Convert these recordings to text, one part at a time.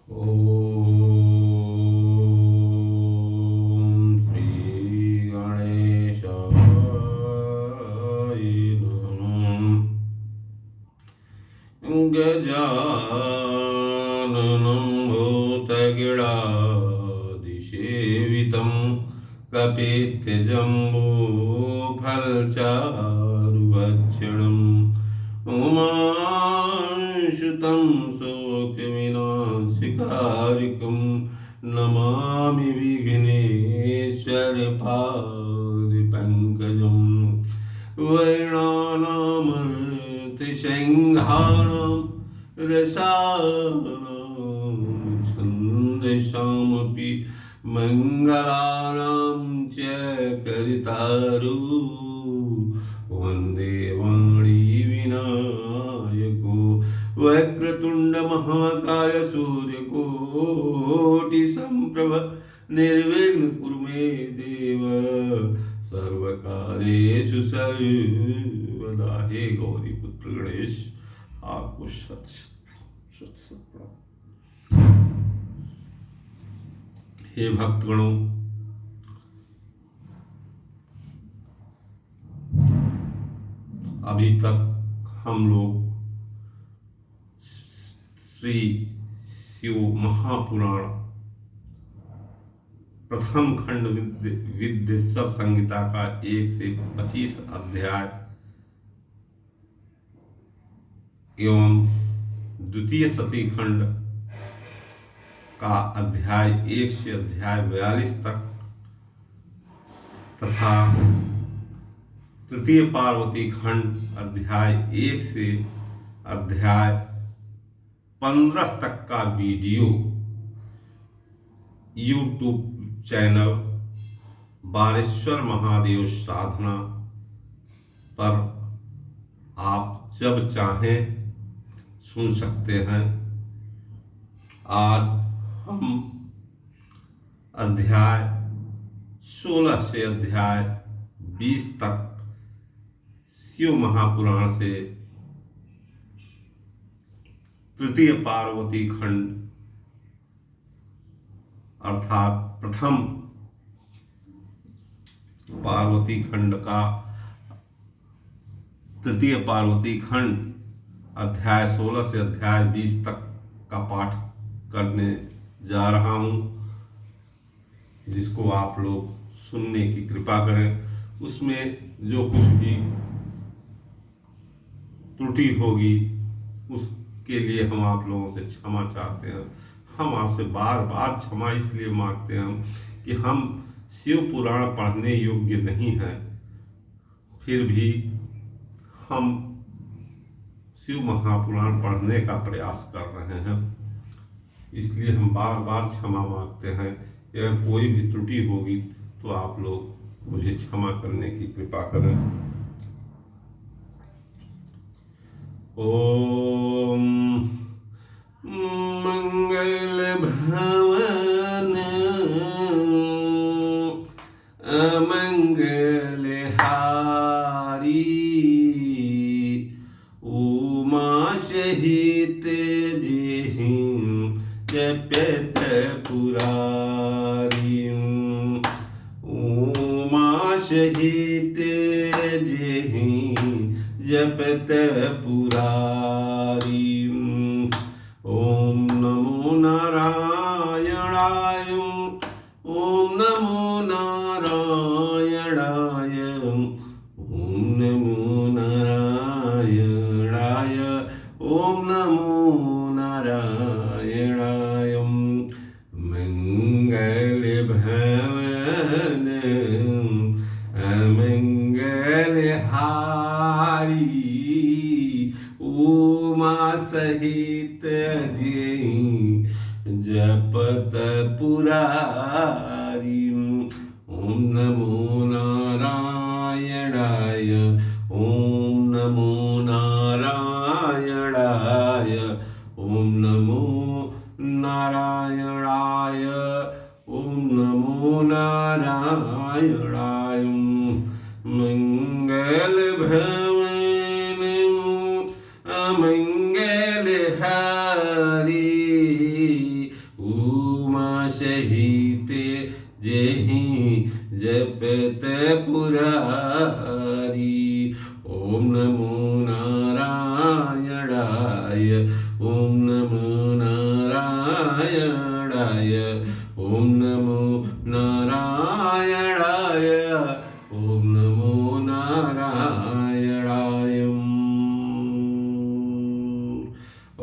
ओम श्री गणेशाय नमः। गजाननं भूतगणाधिसेवितं कपित्थजम्बूफलचारुभक्षणम् उमांशुतं शोकविनाशकारिकं नमामि विघ्नेश्वरपादपङ्कजं वर्णानामृतसंहारं रसानां छन्दसामपि मङ्गलानां च करितारु वन्दे वाणी विनायको वक्रतुंड महाकाय सूर्यकोटि संप्रभ निर्विघ्न कुरु मे देव सर्वकार्येषु सर्वदा। हे गौरी पुत्र गणेश, आपको सत सत सत प्रणाम। हे भक्तगणों, अभी तक हम लोग श्री शिव महापुराण प्रथम खंड विद्येश्वर संहिता का 1 से 25 अध्याय एवं द्वितीय सती खंड का अध्याय 1 से अध्याय 42 तक तथा तृतीय पार्वती खंड अध्याय 1 से अध्याय 15 तक का वीडियो YouTube चैनल बारेश्वर महादेव साधना पर आप जब चाहें सुन सकते हैं। आज हम अध्याय 16 से अध्याय 20 तक शिव महापुराण से तृतीय पार्वती खंड अर्थात प्रथम पार्वती खंड का तृतीय पार्वती खंड अध्याय 16 से अध्याय 20 तक का पाठ करने जा रहा हूं, जिसको आप लोग सुनने की कृपा करें। उसमें जो कुछ भी त्रुटि होगी उसके लिए हम आप लोगों से क्षमा चाहते हैं। हम आपसे बार बार क्षमा इसलिए मांगते हैं कि हम शिव पुराण पढ़ने योग्य नहीं हैं, फिर भी हम शिव महापुराण पढ़ने का प्रयास कर रहे हैं। इसलिए हम बार बार क्षमा मांगते हैं। अगर कोई भी त्रुटि होगी तो आप लोग मुझे क्षमा करने की कृपा करें। ओम मंगल भवन अमंगल हारी उमा सहित जेहि जपत पुरारी उमा सहित जेहि जपत पुरारी। ओम नमो नारायणाय ओम नमो नारायणाय ओम नमो नारायणाय ओम नमो नारायणाय। मंगल भवन अमंगल हारी उमा सहित जेहि जपत पुरारी। ओम नमो नारायणाय ओम नमो नारायणाय ओम नमो नारायणाय ओम नमो नारायणाय। मंगल भवन अमंगल हारी सहिते जेहि जपत पुरारी। ओम नमो नारायणाय, ओम नमो नारायणाय, ओम नमो नारायणाय, ओम नमो नारायणाय।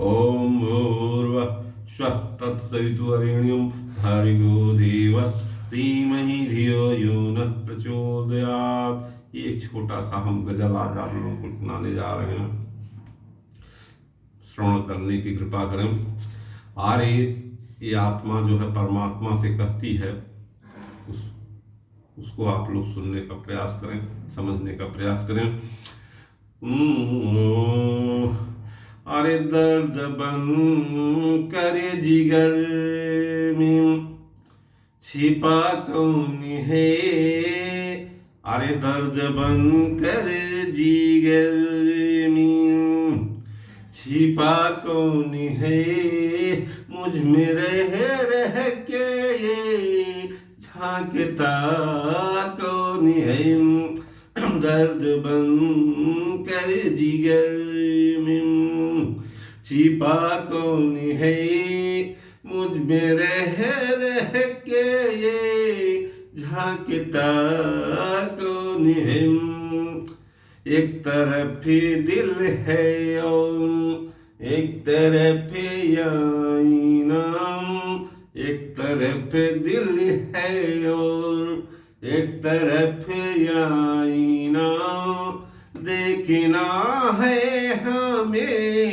ओम भूर्भुवः स्वः तत्सवितुर्वरेण्यं भर्गो देवस्य धीमहि धियो यो नः प्रचोदयात्। ये एक छोटा सा हम गजल आज आप लोगों को सुनाने जा रहे हैं, श्रवण करने की कृपा करें। आरे ये आत्मा जो है परमात्मा से कहती है, उसको आप लोग सुनने का प्रयास करें, समझने का प्रयास करें। अरे दर्द बन करे जिगर में छिपा कौन है। अरे दर्द बन कर जिगर में छिपा कौन है। मुझ में रह के ये झांकता कौन है। दर्द बन कर जिगर में छिपा कौन है। मुझ में रह के ये झांकता कौन है। एक तरफ दिल है और एक तरफ आईना। एक तरफ दिल है और एक तरफ आईना। देखना है हमें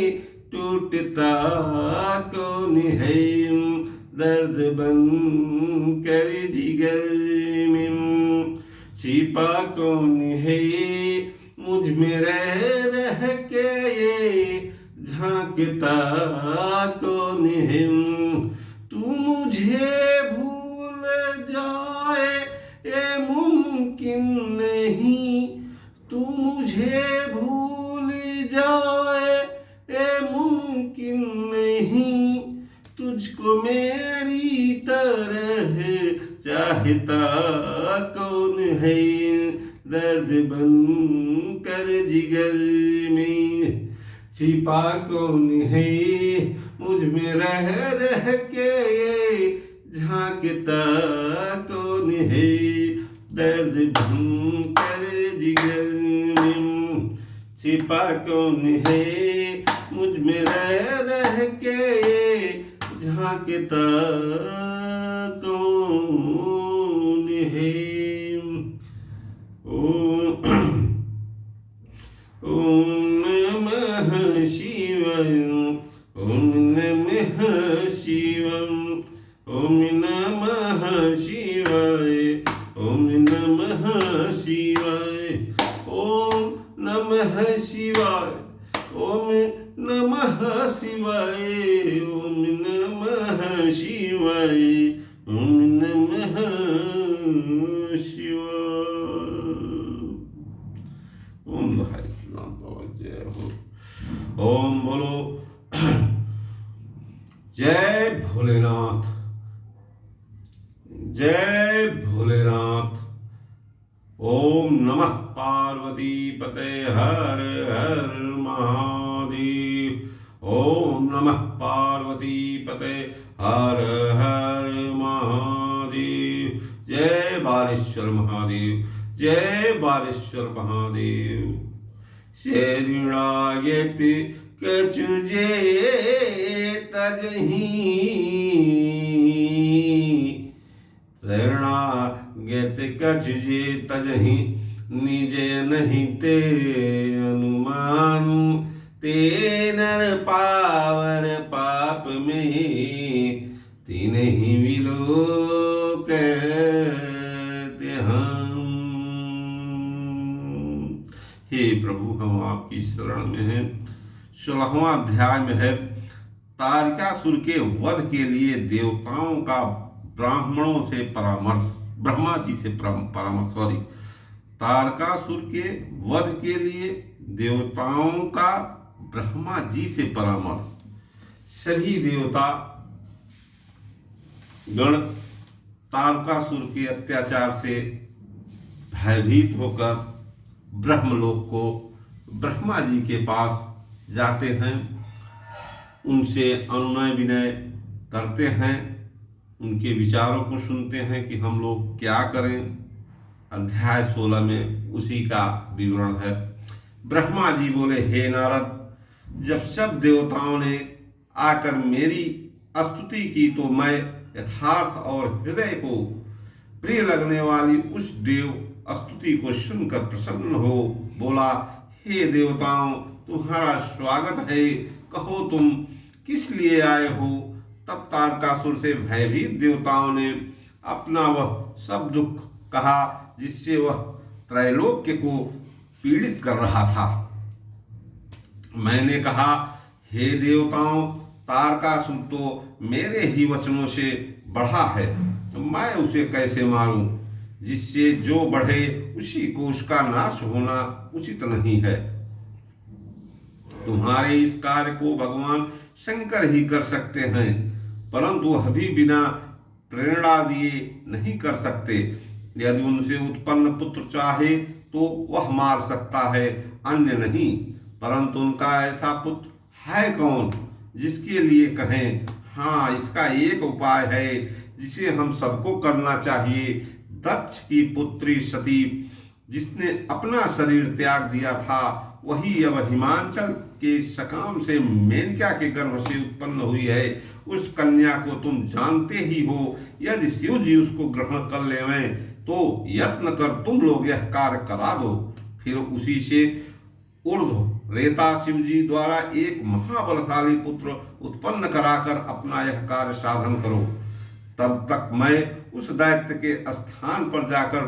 टूटता कौन है। दर्द बन कर जिगर में छिपा कौन है। मुझ में रह के ये झांकता कौन है। तू मुझे भूल जाए ये मुमकिन नहीं। तू मुझे भूल जाए ये मुमकिन नहीं। तुझको मेरी तरह चाहता कौन है। दर्द बन कर जिगर में छिपा कौन है। मुझ में रह के ये झांकता कौन है। दर्द बन कर जिगर में छिपा कौन है। मुझ में रह के ये झांकता कौन है। ओम नमः शिवाय, ओम नमः शिवम, ओम नमः शिवाय, ओम नमः शिवाय, ओम नमः शिवाय, ओम नमः शिवाय, ओम नमः शिवाय, ओम नमः शिवाय। ओम भाई राम बाबा जय हो। ओम बोलो जय भोलेनाथ, जय भोलेनाथ। ओम नमः पार्वती पते हर हर महादेव। ओम नमः पार्वती पते हर हर महादेव। जय बालेश्वर महादेव, जय बालेश्वर महादेव। शरणागत कछुजे तजहि, शरणागत कछुजे तजहि। निज नहीं ते अनुमान, ते नर पावर पाप में तिन्हि विलोक हम। हे प्रभु हम आपकी शरण में हैं। 16वां अध्याय में है तारकासुर के वध के लिए देवताओं का ब्राह्मणों से परामर्श, ब्रह्मा जी से परामर्श, तारकासुर के वध के लिए देवताओं का ब्रह्मा जी से परामर्श। सभी देवता गण तारकासुर के अत्याचार से भयभीत होकर ब्रह्मलोक को ब्रह्मा जी के पास जाते हैं, उनसे अनुनय विनय करते हैं, उनके विचारों को सुनते हैं कि हम लोग क्या करें। अध्याय 16 में उसी का विवरण है। ब्रह्मा जी बोले, हे नारद, जब सब देवताओं ने आकर मेरी स्तुति की तो मैं यथार्थ और हृदय को प्रिय लगने वाली उस देव स्तुति को सुनकर प्रसन्न हो बोला, हे देवताओं, तुम्हारा स्वागत है, कहो तुम किस लिए आए हो। तब तारकासुर से भयभीत देवताओं ने अपना वह सब दुख कहा जिससे वह त्रैलोक्य को पीड़ित कर रहा था। मैंने कहा, हे देवताओं, तारकासुर तो मेरे ही वचनों से बढ़ा है, मैं उसे कैसे मारूं। जिससे जो बढ़े उसी को उसका नाश होना उचित नहीं है। तुम्हारे इस कार्य को भगवान शंकर ही कर सकते हैं, परंतु वह भी बिना प्रेरणा दिए नहीं कर सकते। यदि उनसे उत्पन्न पुत्र चाहे तो वह मार सकता है, अन्य नहीं। परंतु उनका ऐसा पुत्र है कौन जिसके लिए कहें, हाँ, इसका एक उपाय है जिसे हम सबको करना चाहिए। दक्ष की पुत्री सती, जिसने अपना शरीर त्याग दिया था, वही अब हिमांचल के सकाम से मेनका के गर्भ से उत्पन्न हुई है। उस कन्या को तुम जानते ही हो। यदि शिव जी उसको ग्रहण कर लेवें तो यत्न कर तुम लोग यह कार्य करा दो। फिर उसी से ऊर्ध्व रेता शिव जी द्वारा एक महाबलशाली पुत्र उत्पन्न कराकर अपना यह कार्य साधन करो। तब तक मैं उस दैत्य के स्थान पर जाकर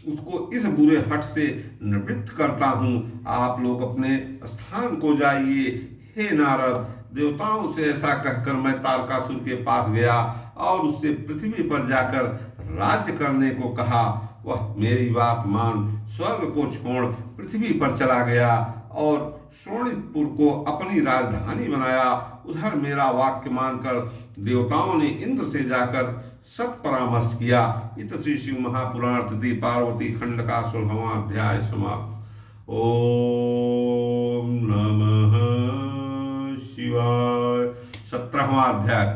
उसको इस बुरे हट से निवृत्त करता हूँ। आप लोग अपने स्थान को जाइए। हे नारद, देवताओं से ऐसा कहकर मैं तारकासुर के पास गया और उससे पृथ्वी पर जाकर राज्य करने को कहा। वह मेरी बात मान स्वर्ग को छोड़ पृथ्वी पर चला गया और शोणितपुर को अपनी राजधानी बनाया। उधर मेरा वाक्य मानकर देवताओं ने इंद्र से जाकर सत परामर्श किया। इत श्री शिव महापुराण तृतीय पार्वती खंड का 16वां अध्याय समाप्त। ओम नमः शिवाय। 17वां अध्याय।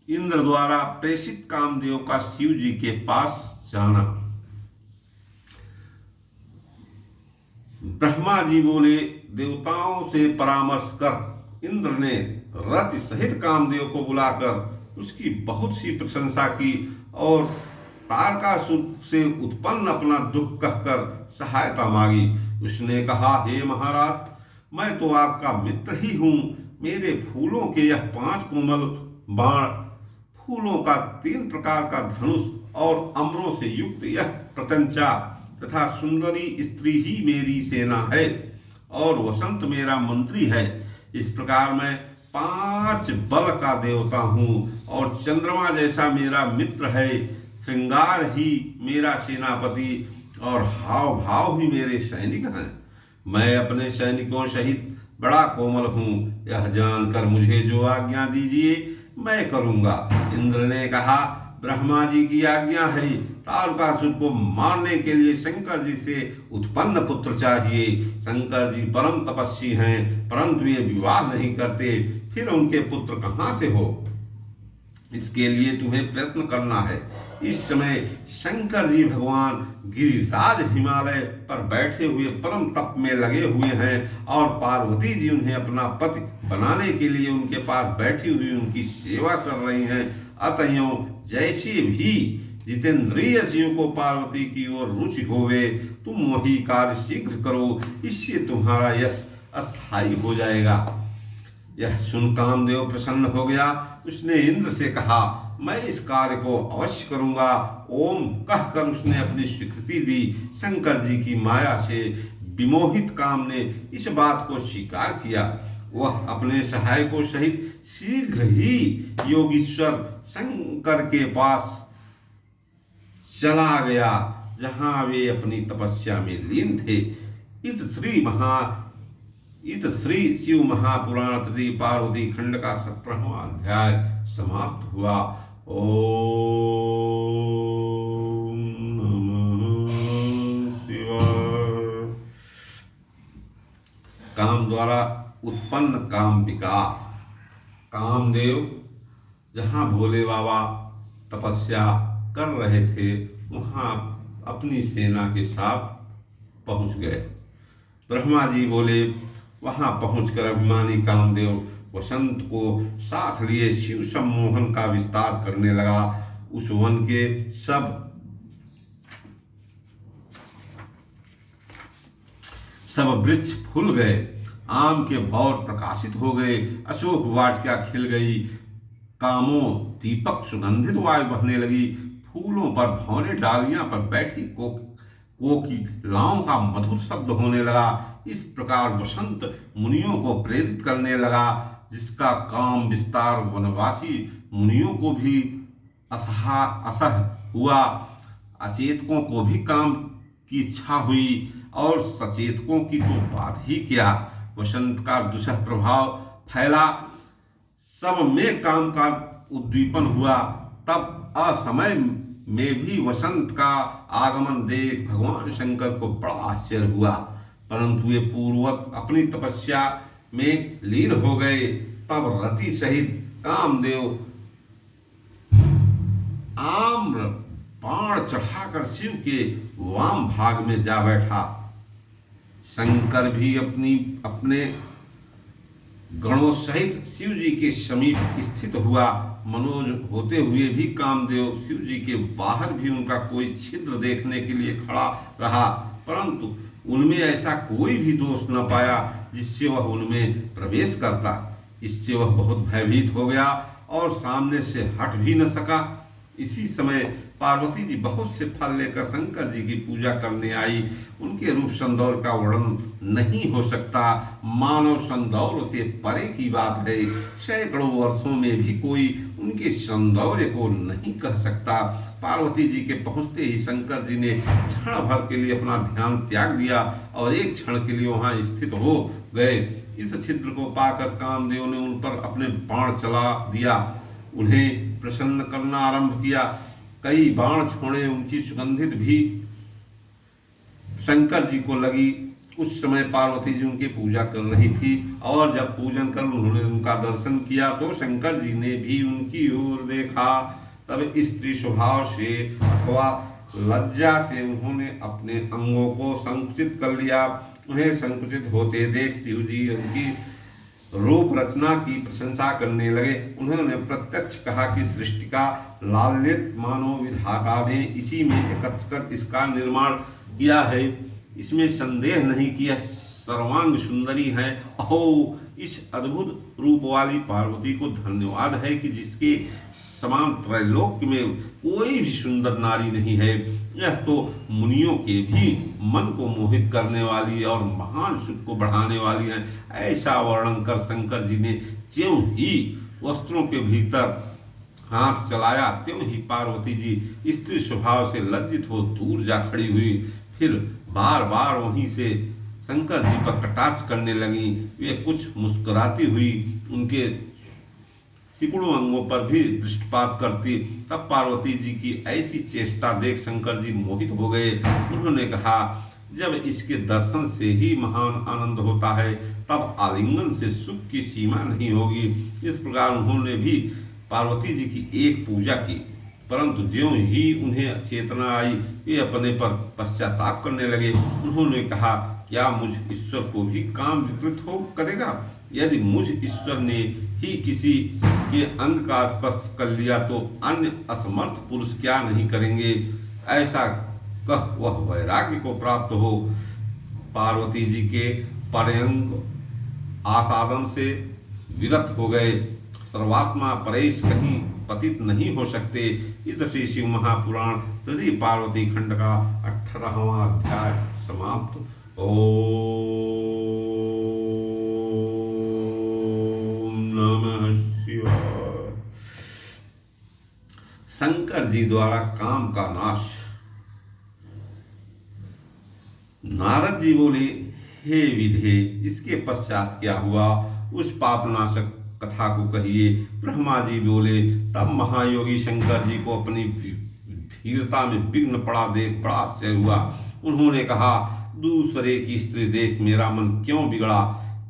इंद्र द्वारा प्रेषित कामदेव का शिव जी के पास जाना। ब्रह्मा जी बोले, देवताओं से परामर्श कर इंद्र ने रति सहित कामदेव को बुलाकर उसकी बहुत सी प्रशंसा की और तारकासुर से उत्पन्न अपना दुख कहकर सहायता मांगी। उसने कहा, हे महाराज, मैं तो आपका मित्र ही हूँ। मेरे फूलों के यह 5 कोमल बाण, फूलों का 3 प्रकार का धनुष और अमरों से युक्त यह प्रत्यंचा तथा सुंदरी स्त्री ही मेरी सेना है और वसंत मेरा मंत्री है। इस प्रकार मैं 5 बल का देवता हूँ और चंद्रमा जैसा मेरा मित्र है। श्रृंगार ही मेरा सेनापति और हाव भाव ही मेरे सैनिक हैं। मैं अपने सैनिकों सहित बड़ा कोमल हूँ। यह जानकर मुझे जो आज्ञा दीजिए मैं करूँगा। इंद्र ने कहा, ब्रह्मा जी की आज्ञा है। तारकासुर को मारने के लिए शंकर जी से उत्पन्न पुत्र चाहिए। शंकर जी परम तपस्वी हैं, परंतु ये विवाह नहीं करते। फिर उनके पुत्र कहाँ से हो? इसके लिए तुम्हें प्रयत्न करना है। इस समय शंकर जी भगवान गिरिराज हिमालय पर बैठे हुए परम तप में लगे हुए हैं और पार्वती जी उन्हें अपना पति बनाने के लिए उनके पास बैठी हुई उनकी सेवा कर रही हैं। अतएव जैसे भी जितेंद्रिय शिव को पार्वती की ओर रुचि होवे, तुम वही कार्य शीघ्र करो। इससे तुम्हारा यश अस्थायी हो जाएगा। यह सुन कामदेव प्रसन्न हो गया। उसने इंद्र से कहा, मैं इस कार्य को अवश्य करूंगा। ओम कहकर उसने अपनी स्वीकृति दी। शंकर जी की माया से विमोहित काम ने इस बात को स्वीकार किया। वह अपने सहायकों सहित शीघ्र ही योगीश्वर शंकर के पास चला गया, जहां वे अपनी तपस्या में लीन थे। इत श्री इत श्री शिव महापुराण तृतीय पार्वती खंड का 17वां अध्याय समाप्त हुआ। ओम नमः शिवाय। काम द्वारा उत्पन्न काम विकार। कामदेव जहाँ भोले बाबा तपस्या कर रहे थे वहाँ अपनी सेना के साथ पहुँच गए। ब्रह्मा जी बोले, वहां पहुंचकर अभिमानी कामदेव वसंत को साथ लिए शिव सम्मोहन का विस्तार करने लगा। उस वन के सब वृक्ष फूल गए, आम के बौर प्रकाशित हो गए, अशोक वाटिका खिल गई, कामों दीपक सुगंधित वायु बहने लगी, फूलों पर भौरे डालियां पर बैठी कोकिलाओं का मधुर शब्द होने लगा। इस प्रकार वसंत मुनियों को प्रेरित करने लगा, जिसका काम विस्तार वनवासी मुनियों को भी असह हुआ। अचेतकों को भी काम की इच्छा हुई और सचेतकों की तो बात ही क्या। वसंत का दुसह प्रभाव फैला, सब में काम का उद्दीपन हुआ। तब असमय में भी वसंत का आगमन देख भगवान शंकर को बड़ा आश्चर्य हुआ, परंतु वे पूर्वक अपनी तपस्या में लीन हो गए। तब रति सहित कामदेव आम्र बाण चढ़ाकर शिव के वाम भाग में जा बैठा। शंकर भी अपने गणों सहित शिव जी के समीप स्थित हुआ। मनोज होते हुए भी कामदेव शिव जी के बाहर भी उनका कोई छिद्र देखने के लिए खड़ा रहा, परंतु उनमें ऐसा कोई भी दोष न पाया जिससे वह उनमें प्रवेश करता। इससे वह बहुत भयभीत हो गया और सामने से हट भी न सका। इसी समय पार्वती जी बहुत से फल लेकर शंकर जी की पूजा करने आई। उनके रूप सौंदर्य का वर्णन नहीं हो सकता, मानव सौंदर्य से परे की बात है। सैकड़ों वर्षों में भी कोई उनके सौंदर्य को नहीं कह सकता। पार्वती जी के पहुंचते ही शंकर जी ने क्षण भर के लिए अपना ध्यान त्याग दिया और एक क्षण के लिए वहां स्थित हो गए। इस छिद्र को पाकर कामदेव ने उन पर अपने बाण चला दिया, उन्हें प्रसन्न करना आरंभ किया। कई बाण छोड़े, उनकी सुगंधित भी शंकर जी को लगी। उस समय पार्वती जी उनकी पूजा कर रही थी और जब पूजन कर उन्होंने उनका दर्शन किया तो शंकर जी ने भी उनकी ओर देखा। तब स्त्री स्वभाव से अथवा लज्जा से उन्होंने अपने अंगों को संकुचित कर लिया। उन्हें संकुचित होते देख शिव जी उनकी रूप रचना की प्रशंसा करने लगे। उन्होंने प्रत्यक्ष कहा कि सृष्टि का लालित मानव विधाता ने इसी में एकत्र कर इसका निर्माण किया है। इसमें संदेह नहीं कि यह सर्वांग सुंदरी है। ओह, इस अद्भुत रूप वाली पार्वती को धन्यवाद है कि जिसके समान त्रैलोक्य में कोई भी सुंदर नारी नहीं है। यह तो मुनियों के भी मन को मोहित करने वाली और महान सुख को बढ़ाने वाली है। ऐसा वर्णन कर शंकर जी ने ज्यों ही वस्त्रों के भीतर हाथ चलाया त्यों ही पार्वती जी स्त्री स्वभाव से लज्जित हो दूर जा खड़ी हुई। फिर बार बार वहीं से शंकर जी पर कटाक्ष करने लगी। वे कुछ मुस्कुराती हुई उनके सिकुड़ों अंगों पर भी दृष्टिपात करती। तब पार्वती जी की ऐसी चेष्टा देख शंकर जी मोहित हो गए। उन्होंने कहा, जब इसके दर्शन से ही महान आनंद होता है तब आलिंगन से सुख की सीमा नहीं होगी। इस प्रकार उन्होंने भी पार्वती जी की एक पूजा की, परंतु ज्यों ही उन्हें चेतना आई वे अपने पर पश्चाताप करने लगे। उन्होंने कहा, क्या मुझ ईश्वर को भी काम विकृत हो करेगा? यदि मुझ ईश्वर ने ही किसी के अंग का स्पर्श कर लिया तो अन्य असमर्थ पुरुष क्या नहीं करेंगे? ऐसा कह वह वैराग्य को प्राप्त हो पार्वती जी के पर्यंग आसादन से विरत हो गए। सर्वात्मा परेश कहीं पतित नहीं हो सकते। इस श्री शिव महापुराण तृतीय पार्वती खंड का 18वां अध्याय समाप्त। ओम नमः शिवाय। शंकर जी द्वारा काम का नाश। नारद जी बोले, हे विधे, इसके पश्चात क्या हुआ, उस पापनाशक कथा को कहिए। ब्रह्मा जी बोले। तब महायोगी शंकर जी को अपनी धीरता में विघ्न पड़ा देख बड़ा आश्चर्य हुआ। उन्होंने कहा, दूसरे की स्त्री देख मेरा मन क्यों बिगड़ा,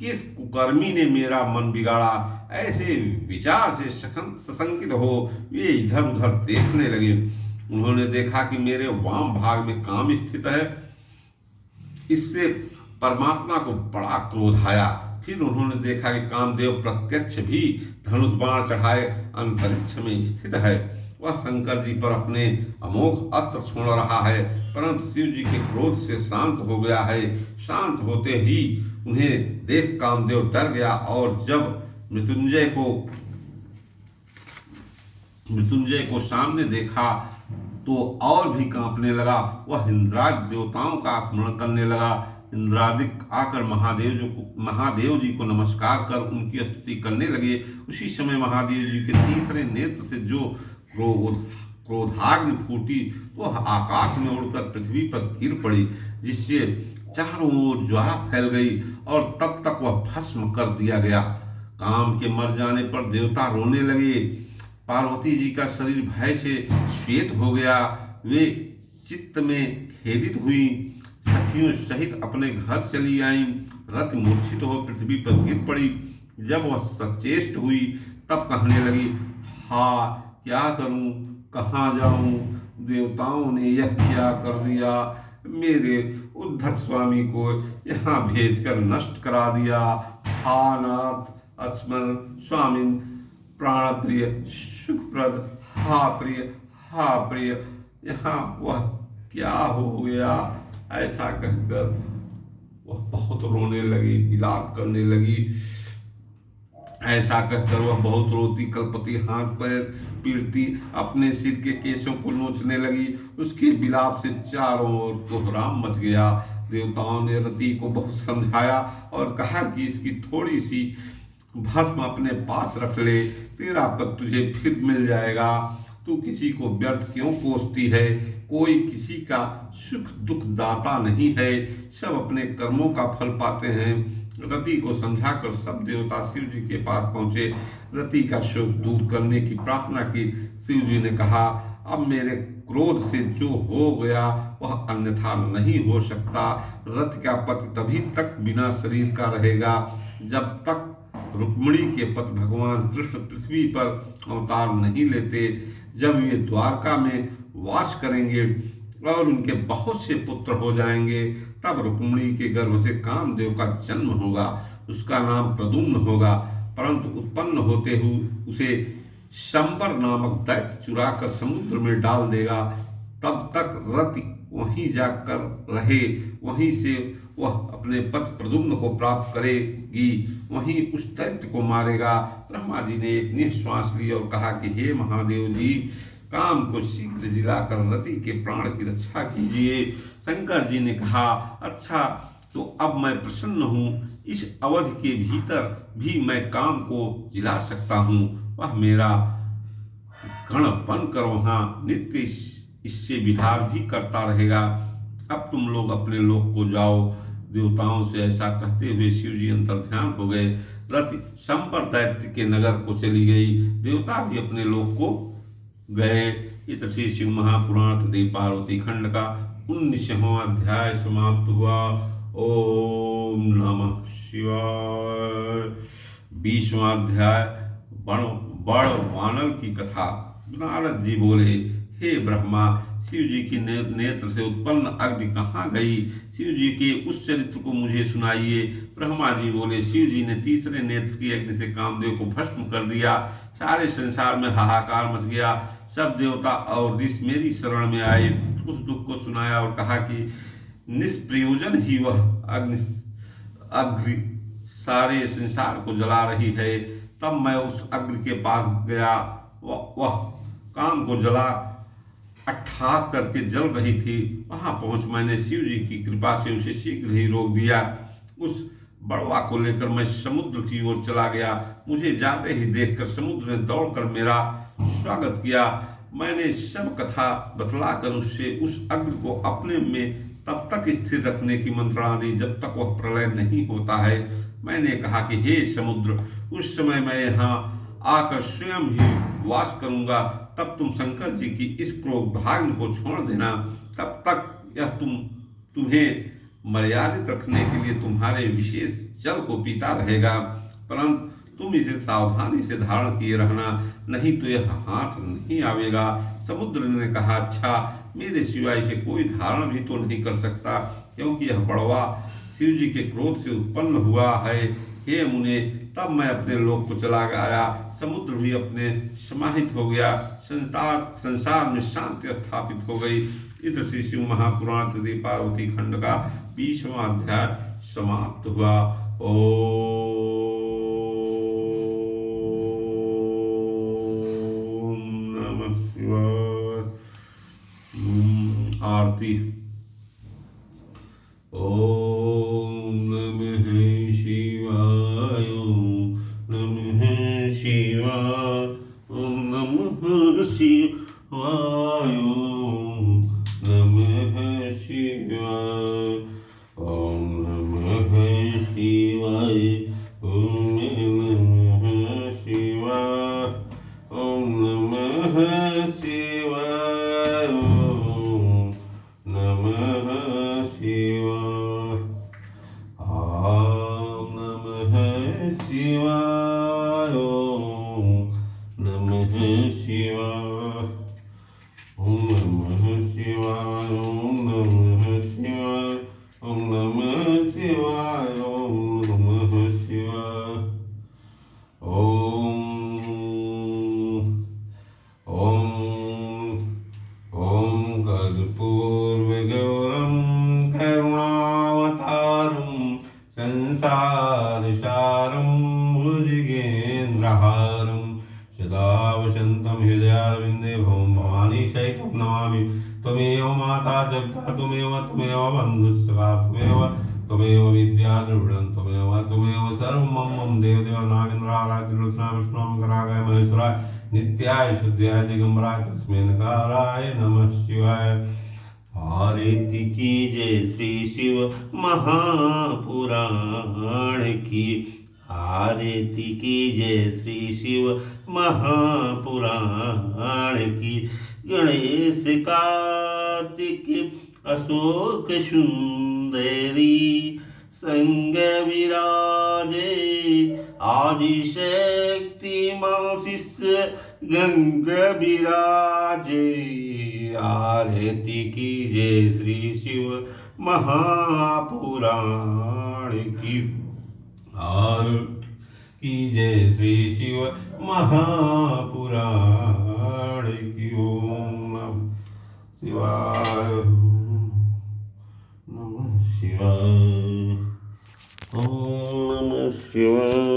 किस कुकर्मी ने मेरा मन बिगाड़ा। ऐसे विचार से सशंकित हो वे इधर उधर देखने लगे। उन्होंने देखा कि मेरे वाम भाग में काम स्थित है। इससे परमात्मा को बड़ा क्रोध आया। फिर उन्होंने देखा कि कामदेव प्रत्यक्ष भी धनुष बाण चढ़ाए अंतरिक्ष में स्थित है। वह शंकर जी पर अपने अमोघ अस्त्र छोड़ रहा है, परंतु शिव जी के क्रोध से शांत हो गया है। शांत होते ही उन्हें देख कामदेव डर गया और जब मृत्युंजय को सामने देखा तो और भी कांपने लगा। वह इंद्रादि देवताओं का स्मरण करने लगा। इंद्रादिक आकर महादेव जी को नमस्कार कर उनकी स्तुति करने लगे। उसी समय महादेव जी के तीसरे नेत्र से जो क्रोधाग्नि फूटी वह आकाश में उड़कर पृथ्वी पर गिर पड़ी, जिससे चारों ओर ज्वाला फैल गई और तब तक वह भस्म कर दिया गया। काम के मर जाने पर देवता रोने लगे। पार्वती जी का शरीर भय से श्वेत हो गया। वे चित्त में खेदित हुई, सखियों सहित अपने घर चली आईं। रति मूर्छित हो पृथ्वी पर गिर पड़ी। जब वह सचेष्ट हुई तब कहने लगी, हा क्या करूं, कहाँ जाऊं, देवताओं ने यह क्या कर दिया, मेरे उद्धत स्वामी को यहाँ भेजकर नष्ट करा दिया। हा नाथ अस्मरण स्वामिन प्राण प्रिय सुखप्रद, हा प्रिय, यहाँ वह क्या हो गया। ऐसा कहकर वह बहुत रोने लगी, विलाप करने लगी। ऐसा कहकर वह बहुत रोती कलपति, हाथ पैर पीटती, अपने सिर के केशों को नोचने लगी। उसके विलाप से चारों ओर कोहराम मच गया। देवताओं ने रति को बहुत समझाया और कहा कि इसकी थोड़ी सी भस्म अपने पास रख ले, तेरा पद तुझे फिर मिल जाएगा। तू किसी को व्यर्थ क्यों कोसती है, कोई किसी का सुख दुख दाता नहीं है, सब अपने कर्मों का फल पाते हैं। रति को समझाकर सब देवता शिव जी के पास पहुंचे। रति का शोक दूर करने की प्रार्थना की। शिव जी ने कहा, अब मेरे क्रोध से जो हो गया वह अन्यथा नहीं हो सकता। रति का पति तभी तक बिना शरीर का रहेगा जब तक रुक्मिणी के पति भगवान कृष्ण पृथ्वी पर अवतार नहीं लेते। जब ये द्वारका में वास करेंगे और उनके बहुत से पुत्र हो जाएंगे, तब रुक्मिणी के गर्भ से कामदेव का जन्म होगा। उसका नाम प्रद्युम्न होगा, परंतु उत्पन्न होते हुए उसे शंबर नामक दैत्य चुराकर समुद्र में डाल देगा। तब तक रति वहीं जाकर रहे, वहीं से वह अपने पति प्रद्युम्न को प्राप्त करेगी, वहीं उस दैत्य को मारेगा। ब्रह्मा जी ने एक निश्वास ली और कहा कि हे महादेव जी, काम को शीघ्र जिलाकर रति के प्राण की रक्षा कीजिए। शंकर जी ने कहा, अच्छा तो अब मैं प्रसन्न हूँ, इस अवधि के भीतर भी मैं काम को जिला सकता हूँ। वह मेरा गण बनकर वहाँ नित्य इससे विहार भी करता रहेगा। अब तुम लोग अपने लोक को जाओ। देवताओं से ऐसा कहते हुए शिव जी अंतर्ध्यान हो गए। रति संपर दैत्य के नगर को चली गई। देवता भी अपने लोक को गए। इस श्री शिव महापुराण तथा पार्वती खंड का 19वां अध्याय समाप्त हुआ। ओम नमः शिवाय। 20वां अध्याय बड़ वानर की कथा। नारद जी बोले, हे ब्रह्मा, शिव जी की नेत्र से उत्पन्न अग्नि कहाँ गई? शिव जी के उस चरित्र को मुझे सुनाइए। ब्रह्मा जी बोले, शिव जी ने तीसरे नेत्र की अग्नि से कामदेव को भस्म कर दिया। सारे संसार में हाहाकार मच गया। सब देवता और ऋषि मेरी शरण में आए। उस दुख को सुनाया और कहा कि निष्प्रयोजन ही वह अग्नि सारे संसार को जला रही है। तब मैं उस अग्नि के पास गया। वह काम को जला अट्ठास करके जल रही थी। वहां पहुंच मैंने शिव जी की कृपा से उसे शीघ्र ही रोक दिया। उस बड़वा को लेकर मैं समुद्र की ओर चला गया। मुझे जाते ही देखकर समुद्र ने दौड़कर मेरा स्वागत किया। मैंने सब कथा बतलाकर उससे उस अग्नि को अपने में तब तक स्थिर रखने की मंत्रणा दी जब तक वह प्रलय नहीं होता है। मैंने कहा कि हे समुद्र, उस समय मैं यहाँ आकर स्वयं ही वास करूंगा, तब तुम शंकर जी की इस क्रोध भाग्य को छोड़ देना। तब तक यह तुम्हें मर्यादित रखने के लिए तुम्हारे विशेष जल को पीता रहेगा, परंतु तुम इसे सावधानी से धारण किए रहना, नहीं तो यह हाथ नहीं आवेगा। समुद्र ने कहा, अच्छा, मेरे सिवाय इसे कोई धारण भी तो नहीं कर सकता, क्योंकि यह बड़वा शिव जी के क्रोध से उत्पन्न हुआ है। हे मुने, तब मैं अपने लोक को चला गया, समुद्र भी अपने समाहित हो गया, संसार में शांति स्थापित हो गई। इस श्री शिव महापुराण तृतीय पार्वती खंड का 20वां अध्याय समाप्त हुआ। ओम नमः शिवाय। आरती। ओम नमः शिवाय, ओम नमः शिवाय, ओम नमः शिवाय, ओम नमः शिवाय, ओम नमः शिवाय, ओम नमः शिवाय, ओम नमः शिवाय, ओम नमः शिवाय, ओम नमः शिवाय, ओम नमः शिवाय, ओम नमः शिवाय, ओम नमः शिवाय, ओम नमः शिवाय, ओम नमः शिवाय, ओम ओम कर्पूरगौरं करुणावतारं संसारसारं भुजगेन्द्रहारं सदा वसन्तं हृदयारविन्दे भवं भवानी सहितं नमामि। त्वमेव माता जगता, त्वमेव बन्धुस्सखा, त्वमेव विद्या द्रविडं, त्वमेव सर्वं मम देवदेव नागेन्द्राय त्रिलोचनाय विष्णुमकराय महेश्वराय नित्याय शुद्धाय दिगंबराय तस्मै नकाराय नमः शिवाय। आरती कीजिए श्री शिव महापुराण की, आरती कीजिए श्री शिव महापुराण की। गणेश कार्तिक अशोक सुंदरी संग विराजे, आदिशक्ति शिष्य गंग विराजे। आरती कीजिए श्री शिव महापुराण की, आरती कीजिए श्री शिव महापुराण की। ओम नमः शिवाय, नमः शिवाय, ओम नमः शिवाय।